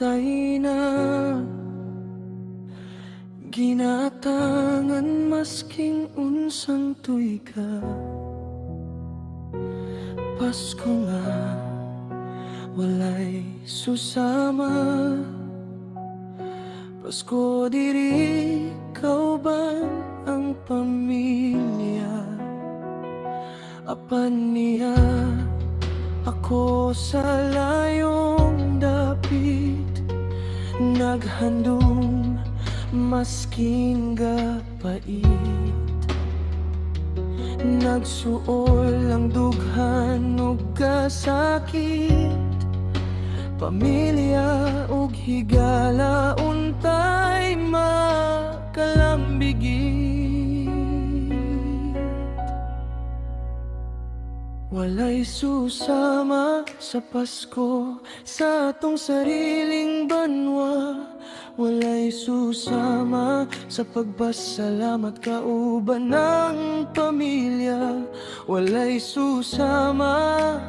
patay na. Ginatangan masking unsang tuy ka. Pasko nga walay susama. Pasko diri kauban ang pamilya. Apan niya ako sa layong dapit, naghandom masking gapait. Nagsuol ang dughan ug kasakit, pamilya ug higala untay makalambigit. Walay susama sa Pasko sa atong sariling banwa. Walay susama sa pagpasalamat kauban ng pamilya. Walay susama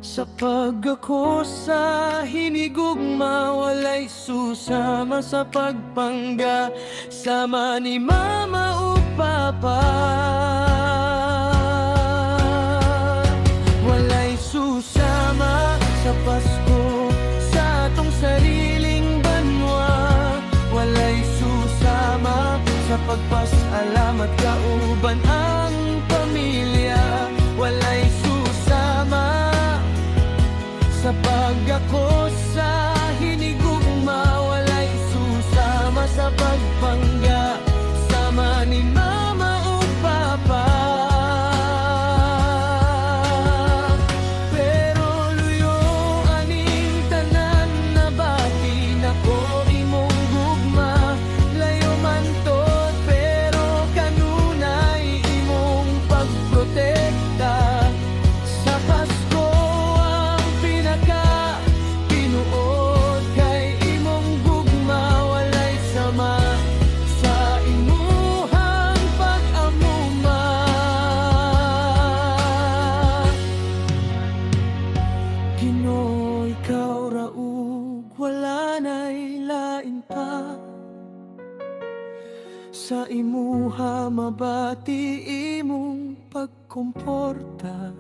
sa pag-ako sa hinigugma. Walay susama sa pagpangga sama ni mama o papa. Walay susama sa Pasko sa atong sariling banwa. Walay susama sa pagpasalamat kauban ang pamilya. Walay susama sa pag-ako sa hinigugma. Walay susama sa pagpangga sama ni mama o papa. Pero luyo aning tanan na bati nako imong gugma. Layo man tot pero kanunay imong pagprotekta. Sa Pasko ang pinaka-tinuod kay imong gugma. Walay sama sa imuhang pag-amuma. Ginoo, ikaw raug wala na'y lain pa. Sa imuha mabati imong pagkomporta.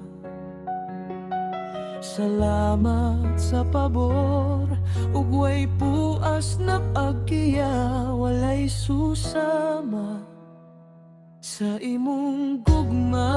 Salamat sa pabor ug way puas na pagkiya. Walay susama sa imong gugma.